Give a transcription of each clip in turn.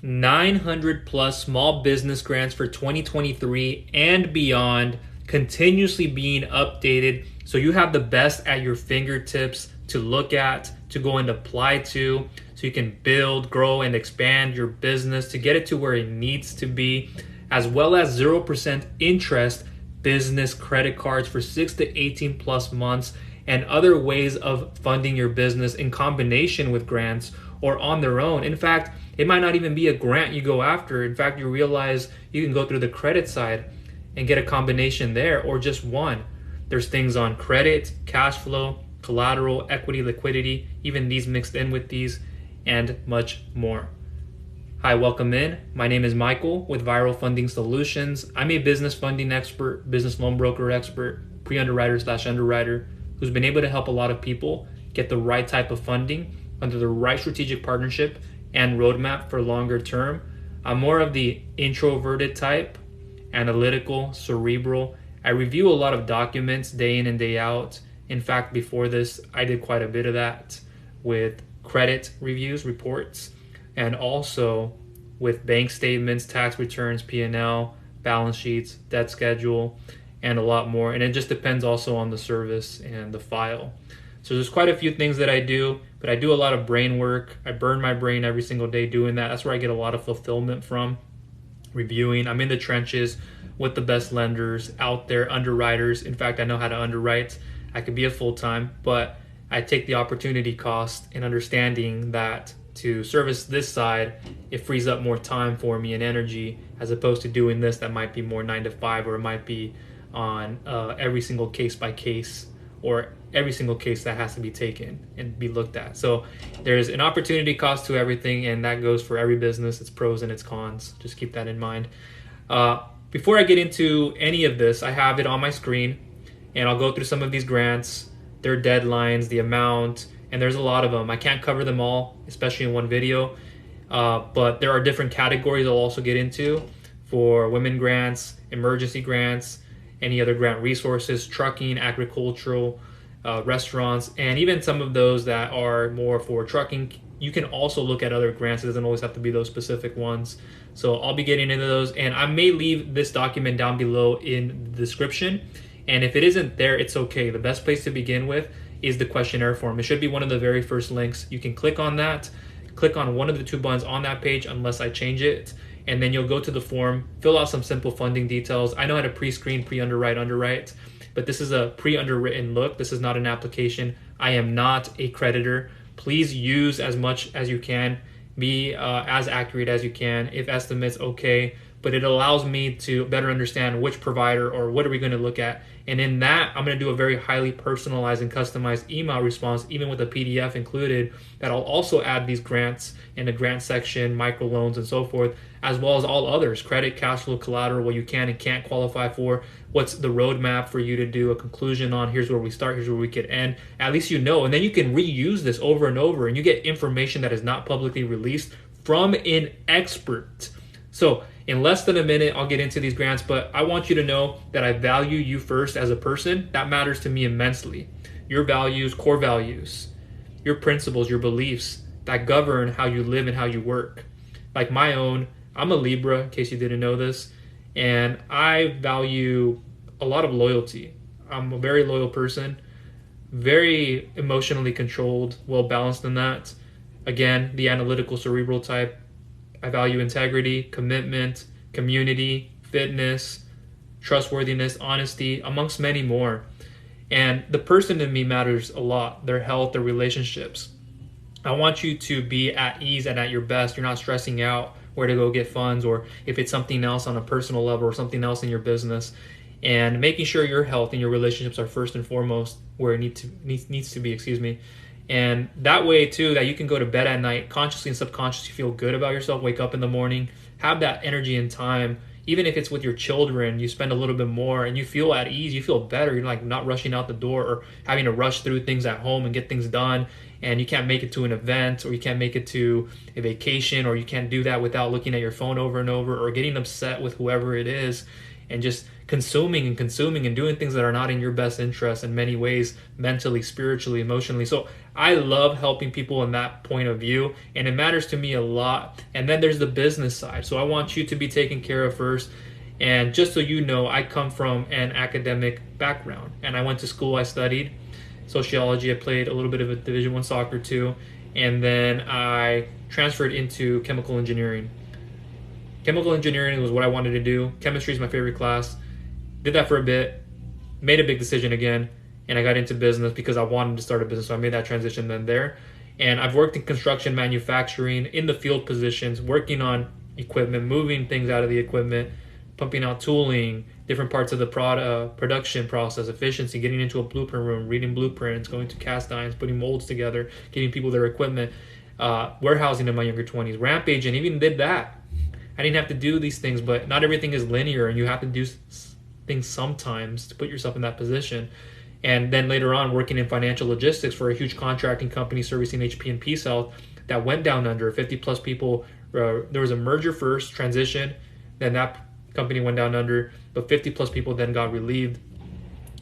900 plus small business grants for 2023 and beyond, continuously being updated. So you have the best at your fingertips to look at, to go and apply to, so you can build, grow, and expand your business to get it to where it needs to be, as well as 0% interest business credit cards for 6 to 18 plus months, and other ways of funding your business in combination with grants or on their own. In fact, it might not even be a grant you go after. In fact, you realize you can go through the credit side and get a combination there, or just one. There's things on credit, cash flow, collateral, equity, liquidity, even these mixed in with these, and much more. Hi, welcome in. My name is Michael with Viral Funding Solutions. I'm a business funding expert, business loan broker expert, pre-underwriter/underwriter who's been able to help a lot of people get the right type of funding under the right strategic partnership and roadmap for longer term. I'm more of the introverted type, analytical, cerebral. I review a lot of documents day in and day out. In fact, before this, I did quite a bit of that with credit reviews, reports, and also with bank statements, tax returns, P&L, balance sheets, debt schedule, and a lot more. And it just depends also on the service and the file. So there's quite a few things that I do, but I do a lot of brain work. I burn my brain every single day doing that. That's where I get a lot of fulfillment from, reviewing. I'm in the trenches with the best lenders out there, underwriters. In fact, I know how to underwrite. I could be a full-time, but I take the opportunity cost in understanding that to service this side, it frees up more time for me and energy, as opposed to doing this that might be more 9 to 5, or it might be on every single case by case, or every single case that has to be taken and be looked at. So there's an opportunity cost to everything, and that goes for every business. It's pros and its cons. Just keep that in mind. Before I get into any of this, I have it on my screen, and I'll go through some of these grants, their deadlines, the amount, and there's a lot of them. I can't cover them all, especially in one video, but there are different categories I'll also get into for women grants, emergency grants, any other grant resources, trucking, agricultural, restaurants, and even some of those that are more for trucking. You can also look at other grants. It doesn't always have to be those specific ones. So I'll be getting into those, and I may leave this document down below in the description. And if it isn't there, it's okay. The best place to begin with is the questionnaire form. It should be one of the very first links. You can click on that, click on one of the two buttons on that page unless I change it, and then you'll go to the form, fill out some simple funding details. I know how to pre-screen, underwrite, but this is a pre-underwritten look. This is not an application. I am not a creditor. Please use as much as you can, be as accurate as you can. If estimates, okay, but it allows me to better understand which provider or what are we going to look at. And in that, I'm going to do a very highly personalized and customized email response, even with a PDF included, that I'll also add these grants in the grant section, microloans, and so forth, as well as all others, credit, cash flow, collateral, what you can and can't qualify for, what's the roadmap for you to do a conclusion on, here's where we start, here's where we could end. At least you know, and then you can reuse this over and over, and you get information that is not publicly released from an expert. So in less than a minute, I'll get into these grants, but I want you to know that I value you first as a person. That matters to me immensely. Your values, core values, your principles, your beliefs that govern how you live and how you work. Like my own, I'm a Libra, in case you didn't know this, and I value a lot of loyalty. I'm a very loyal person, very emotionally controlled, well balanced in that. Again, the analytical cerebral type. I value integrity, commitment, community, fitness, trustworthiness, honesty, amongst many more. And the person in me matters a lot, their health, their relationships. I want you to be at ease and at your best. You're not stressing out where to go get funds, or if it's something else on a personal level or something else in your business. And making sure your health and your relationships are first and foremost where it needs to be. And that way too, that you can go to bed at night consciously and subconsciously feel good about yourself, wake up in the morning, have that energy and time. Even if it's with your children, you spend a little bit more and you feel at ease, you feel better. You're like not rushing out the door or having to rush through things at home and get things done. And you can't make it to an event, or you can't make it to a vacation, or you can't do that without looking at your phone over and over, or getting upset with whoever it is and just consuming and doing things that are not in your best interest in many ways, mentally, spiritually, emotionally. So I love helping people in that point of view, and it matters to me a lot. And then there's the business side. So I want you to be taken care of first. And just so you know, I come from an academic background, and I went to school. I studied sociology. I played a little bit of a Division I soccer too, and then I transferred into chemical engineering. Chemical engineering was what I wanted to do. Chemistry is my favorite class. Did that for a bit, made a big decision again, and I got into business because I wanted to start a business. So I made that transition then there. And I've worked in construction, manufacturing, in the field positions, working on equipment, moving things out of the equipment, pumping out tooling, different parts of the production process, efficiency, getting into a blueprint room, reading blueprints, going to cast irons, putting molds together, giving people their equipment, warehousing in my younger 20s, rampaging, even did that. I didn't have to do these things, but not everything is linear, and you have to do things sometimes to put yourself in that position. And then later on, working in financial logistics for a huge contracting company servicing HP&P South that went down under 50 plus people. There was a merger first, transition, then that company went down under, but 50 plus people then got relieved,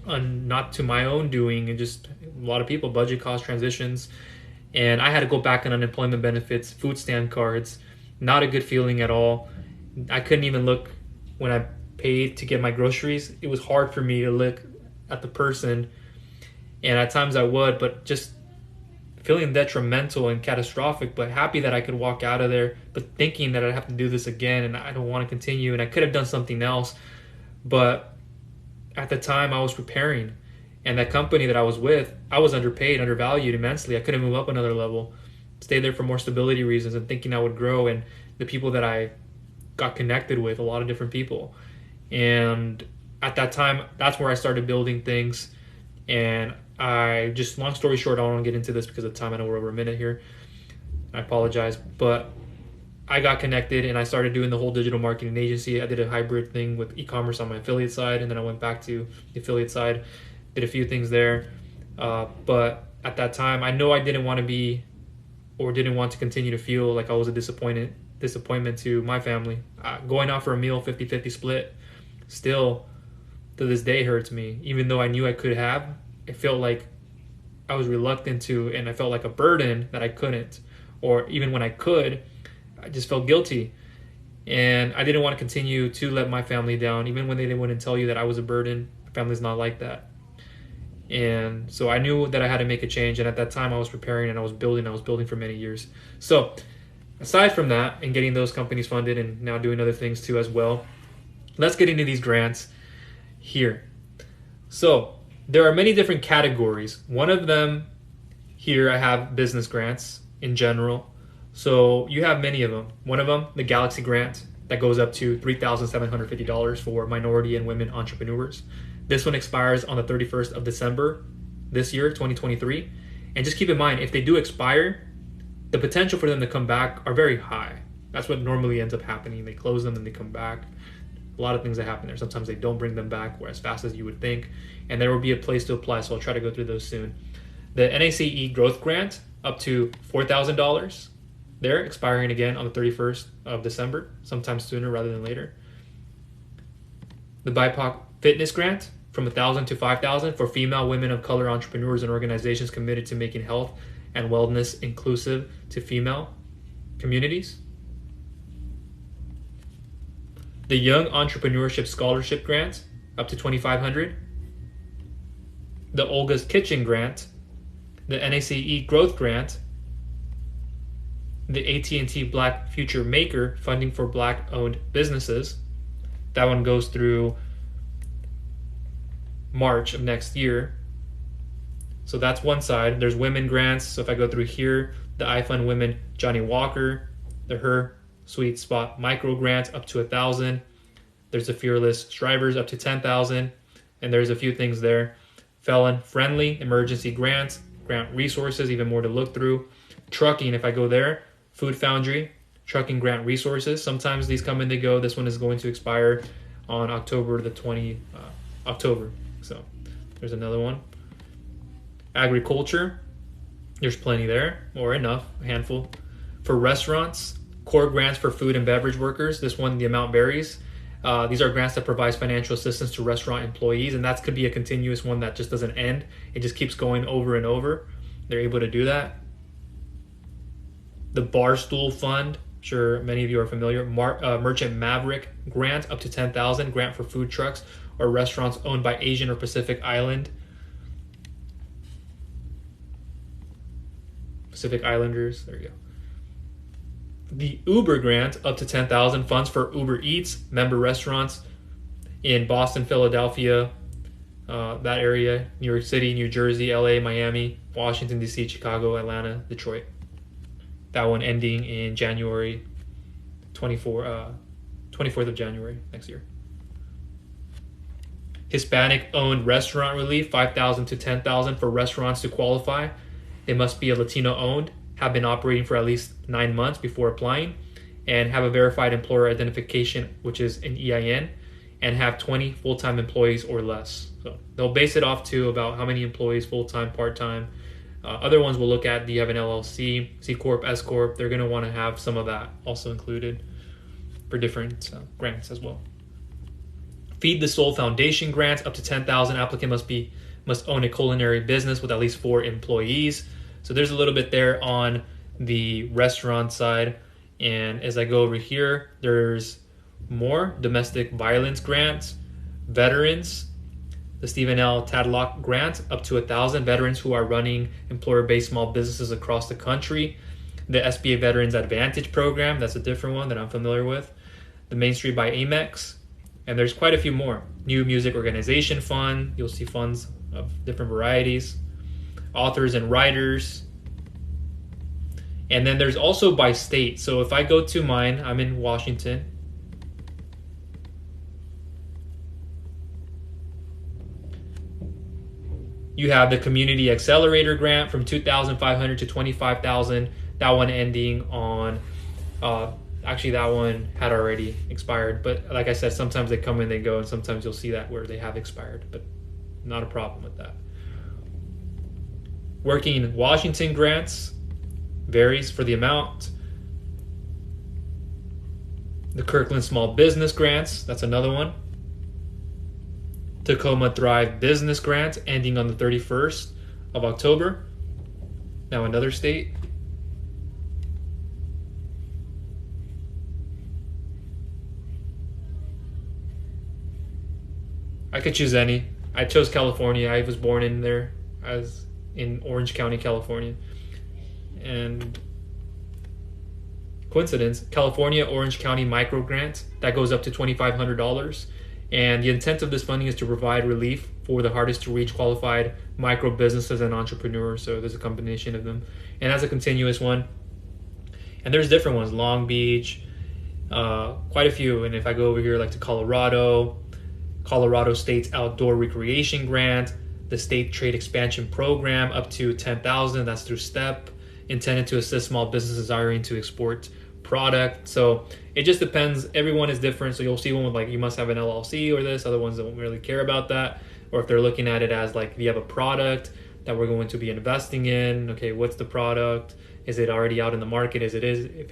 not to my own doing, and just a lot of people, budget cost transitions. And I had to go back on unemployment benefits, food stamp cards, not a good feeling at all. I couldn't even look when I paid to get my groceries. It was hard for me to look at the person, and at times I would, but just feeling detrimental and catastrophic, but happy that I could walk out of there, but thinking that I'd have to do this again and I don't want to continue, and I could have done something else. But at the time I was preparing, and that company that I was with, I was underpaid, undervalued immensely. I couldn't move up another level, stay there for more stability reasons and thinking I would grow. And the people that I got connected with, a lot of different people. And at that time, that's where I started building things. And I just, long story short, I don't want to get into this because of time. I know we're over a minute here. I apologize. But I got connected and I started doing the whole digital marketing agency. I did a hybrid thing with e-commerce on my affiliate side, and then I went back to the affiliate side, did a few things there. But at that time, I know I didn't want to be, or didn't want to continue to feel like I was a disappointment to my family. Going out for a meal, 50-50 split, still to this day hurts me. Even though I knew I could have, it felt like I was reluctant to, and I felt like a burden that I couldn't. Or even when I could, I just felt guilty. And I didn't want to continue to let my family down, even when they wouldn't tell you that I was a burden. My family's not like that. And so I knew that I had to make a change. And at that time I was preparing and I was building for many years. So aside from that and getting those companies funded and now doing other things too as well, let's get into these grants here. So there are many different categories. One of them here, I have business grants in general. So you have many of them. One of them, the Galaxy Grant, that goes up to $3,750 for minority and women entrepreneurs. This one expires on the 31st of December this year, 2023. And just keep in mind, if they do expire, the potential for them to come back are very high. That's what normally ends up happening. They close them and they come back. A lot of things that happen there. Sometimes they don't bring them back or as fast as you would think. And there will be a place to apply, so I'll try to go through those soon. The NACE Growth Grant, up to $4,000. They're expiring again on the 31st of December, sometime sooner rather than later. The BIPOC Fitness Grant, from $1,000 to $5,000 for female, women of color entrepreneurs and organizations committed to making health and wellness inclusive to female communities. The Young Entrepreneurship Scholarship Grant, up to $2,500. The Olga's Kitchen Grant, the NACE Growth Grant, the AT&T Black Future Maker funding for Black-owned businesses. That one goes through March of next year. So that's one side. There's women grants. So if I go through here, the iFund Women Johnny Walker, the Her Sweet Spot Micro Grant up to $1,000. There's the Fearless Strivers up to $10,000, and there's a few things there. Felon Friendly Emergency Grants, Grant Resources, even more to look through. Trucking, if I go there, Food Foundry, Trucking Grant Resources. Sometimes these come and they go. This one is going to expire on October the 20th. October. So there's another one. Agriculture, there's plenty there, or enough, a handful. For restaurants, core grants for food and beverage workers. This one, the amount varies. These are grants that provide financial assistance to restaurant employees, and that could be a continuous one that just doesn't end. It just keeps going over and over. They're able to do that. The Barstool Fund, I'm sure many of you are familiar. Merchant Maverick grant up to $10,000, grant for food trucks or restaurants owned by Asian or Pacific Islanders. There you go. The Uber grant up to $10,000, funds for Uber Eats member restaurants in Boston, Philadelphia, that area, New York City, New Jersey, LA, Miami, Washington DC, Chicago, Atlanta, Detroit. That one ending in January 24th of January next year. Hispanic owned restaurant relief, $5,000 to $10,000 for restaurants to qualify. They must be a Latino owned, have been operating for at least 9 months before applying, and have a verified employer identification, which is an EIN, and have 20 full-time employees or less. So they'll base it off to about how many employees, full-time, part-time. Other ones will look at, do you have an LLC, C Corp, S Corp? They're going to want to have some of that also included for different grants as well. Feed the Soul Foundation grants up to $10,000. Applicant must own a culinary business with at least 4 employees. So there's a little bit there on the restaurant side. And as I go over here, there's more domestic violence grants, veterans, the Stephen L. Tadlock grant up to $1,000, veterans who are running employer-based small businesses across the country, the SBA Veterans Advantage program, that's a different one that I'm familiar with, the Main Street by Amex, and there's quite a few more. New Music Organization Fund, you'll see funds of different varieties, authors and writers, and then there's also by state. So if I go to mine, I'm in Washington. You have the Community Accelerator Grant from $2,500 to $25,000. That one ending on, actually that one had already expired. But like I said, sometimes they come and they go, and sometimes you'll see that where they have expired, but not a problem with that. Working in Washington grants varies for the amount. The Kirkland Small Business Grants, that's another one. Tacoma Thrive Business Grant ending on the 31st of October. Now another state. I could choose any. I chose California. I was born in there, as in Orange County, California. And coincidence, California Orange County Micro Grant, that goes up to $2,500. And the intent of this funding is to provide relief for the hardest to reach qualified micro businesses and entrepreneurs. So there's a combination of them. And that's a continuous one. And there's different ones, Long Beach, quite a few. And if I go over here like to Colorado State's Outdoor Recreation Grant, the State Trade Expansion Program up to $10,000, that's through STEP, intended to assist small businesses desiring to export product. So it just depends. Everyone is different. So you'll see one with like, you must have an LLC or this. Other ones don't really care about that. Or if they're looking at it as like, if you have a product that we're going to be investing in, okay, what's the product? Is it already out in the market? If it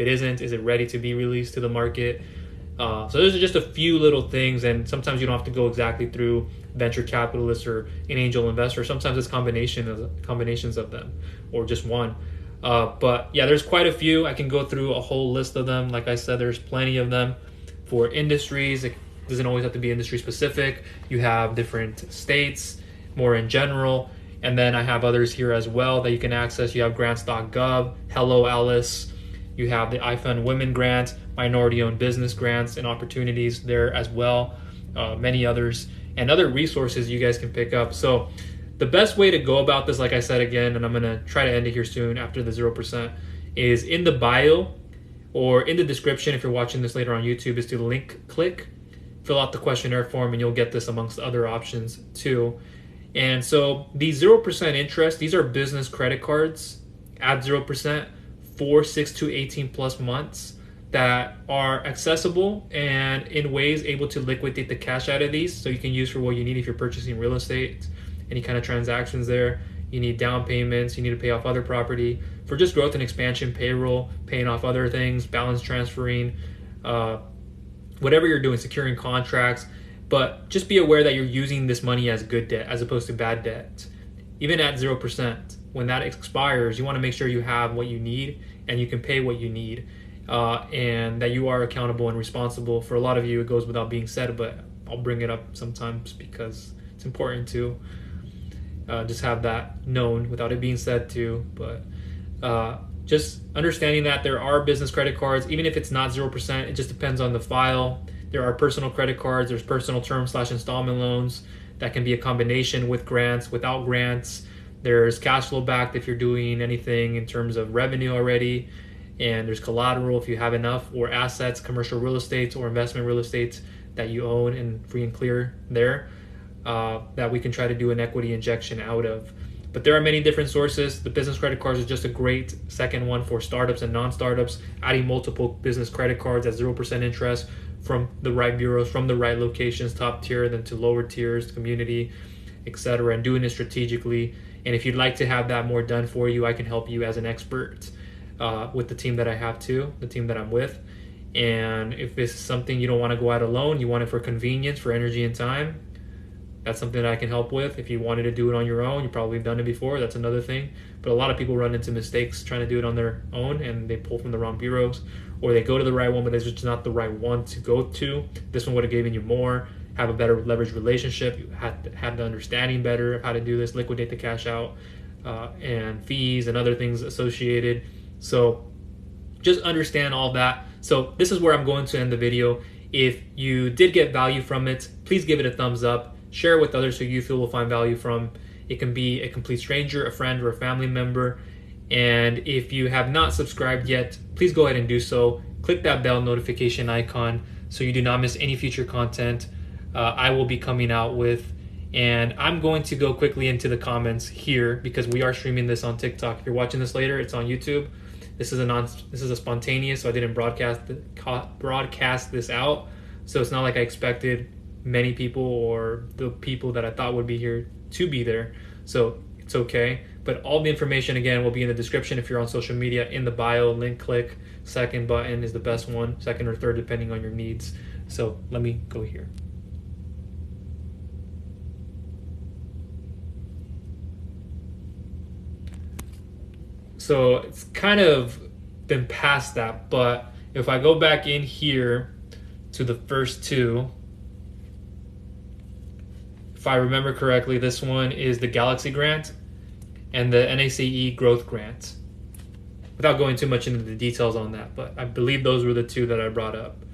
isn't, is it ready to be released to the market? So those are just a few little things, and sometimes you don't have to go exactly through venture capitalists or an angel investor. Sometimes it's combinations of them, or just one. But yeah, there's quite a few. I can go through a whole list of them. Like I said, there's plenty of them for industries. It doesn't always have to be industry specific. You have different states, more in general. And then I have others here as well that you can access. You have grants.gov, Hello Alice. You have the iFund Women Grant, minority-owned business grants and opportunities there as well. Many others and other resources you guys can pick up. So the best way to go about this, like I said again, and I'm going to try to end it here soon after the 0%, is in the bio or in the description if you're watching this later on YouTube, is to click, fill out the questionnaire form, and you'll get this amongst other options too. And so these 0% interest, these are business credit cards at 0% for 6 to 18 plus months that are accessible and in ways able to liquidate the cash out of these, so you can use for what you need if you're purchasing real estate, any kind of transactions there. You need down payments, you need to pay off other property for just growth and expansion, payroll, paying off other things, balance transferring, whatever you're doing, securing contracts, but just be aware that you're using this money as good debt as opposed to bad debt. Even at 0%, when that expires, you want to make sure you have what you need and you can pay what you need, and that you are accountable and responsible. For a lot of you, it goes without being said, but I'll bring it up sometimes because it's important to just have that known without it being said too. But just understanding that there are business credit cards, even if it's not 0%, it just depends on the file. There are personal credit cards, there's personal term/installment loans that can be a combination with grants, without grants. There's cash flow backed if you're doing anything in terms of revenue already. And there's collateral if you have enough, or assets, commercial real estate or investment real estate that you own and free and clear there, that we can try to do an equity injection out of. But there are many different sources. The business credit cards is just a great second one for startups and non-startups, adding multiple business credit cards at 0% interest from the right bureaus, from the right locations, top tier, then to lower tiers, community, etc., and doing it strategically. And if you'd like to have that more done for you, I can help you as an expert with the team that I have too, the team that I'm with. And if it's something you don't want to go out alone, you want it for convenience, for energy and time, that's something that I can help with. If you wanted to do it on your own, you've probably done it before, that's another thing. But a lot of people run into mistakes trying to do it on their own, and they pull from the wrong bureaus, or they go to the right one, but it's just not the right one to go to. This one would have given you more, have a better leverage relationship. You have the understanding better of how to do this, liquidate the cash out, and fees and other things associated. So just understand all that. So this is where I'm going to end the video. If you did get value from it, please give it a thumbs up. Share it with others who you feel will find value from. It can be a complete stranger, a friend, or a family member. And if you have not subscribed yet, please go ahead and do so. Click that bell notification icon so you do not miss any future content I will be coming out with. And I'm going to go quickly into the comments here because we are streaming this on TikTok. If you're watching this later, it's on YouTube. This is a spontaneous, so I didn't broadcast this out. So it's not like I expected many people or the people that I thought would be here to be there. So it's okay. But all the information, again, will be in the description if you're on social media, in the bio, link click. Second button is the best one, second or third, depending on your needs. So let me go here. So it's kind of been past that, but if I go back in here to the first two, if I remember correctly, this one is the Galaxy Grant and the NACE Growth Grant. Without going too much into the details on that, but I believe those were the two that I brought up.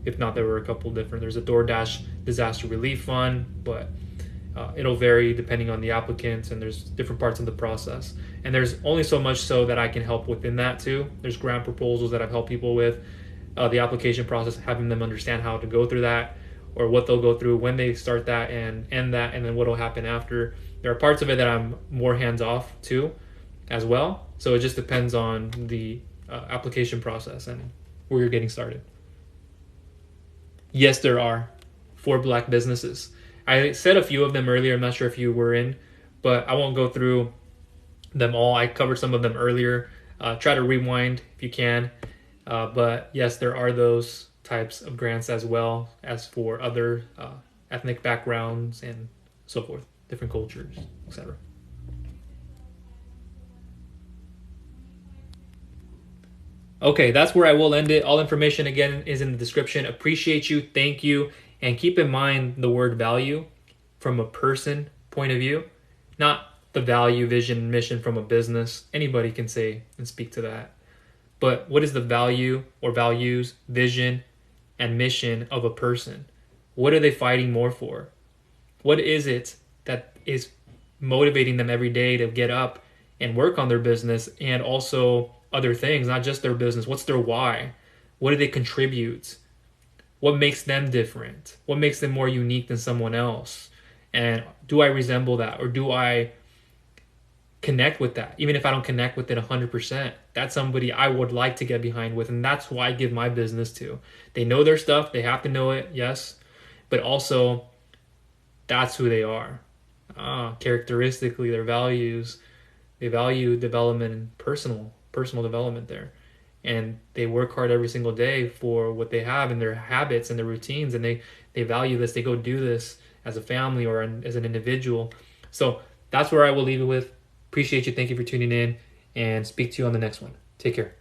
If not, there were a couple different. There's a DoorDash Disaster Relief Fund, but it'll vary depending on the applicants, and there's different parts of the process. And there's only so much so that I can help within that too. There's grant proposals that I've helped people with, the application process, having them understand how to go through that, or what they'll go through when they start that and end that, and then what will happen after. There are parts of it that I'm more hands-off too as well. So it just depends on the application process and where you're getting started. Yes, there are 4 black businesses. I said a few of them earlier. I'm not sure if you were in, but I won't go through them all. I covered some of them earlier. Try to rewind if you can. But yes, there are those types of grants as well as for other ethnic backgrounds and so forth, different cultures, etc. Okay, that's where I will end it. All information, again, is in the description. Appreciate you. Thank you. And keep in mind the word value from a person point of view, not the value, vision, mission from a business. Anybody can say and speak to that. But what is the value or values, vision, and mission of a person? What are they fighting more for? What is it that is motivating them every day to get up and work on their business, and also other things, not just their business? What's their why? What do they contribute? What makes them different? What makes them more unique than someone else? And do I resemble that, or do I connect with that? Even if I don't connect with it 100%, that's somebody I would like to get behind with, and that's who I give my business to. They know their stuff, they have to know it, yes, but also that's who they are. Characteristically, their values, they value development and personal development there. and they work hard every single day for what they have and their habits and their routines, and they value this. They go do this as a family or as an individual. So that's where I will leave it with. Appreciate you. Thank you for tuning in, and speak to you on the next one. Take care.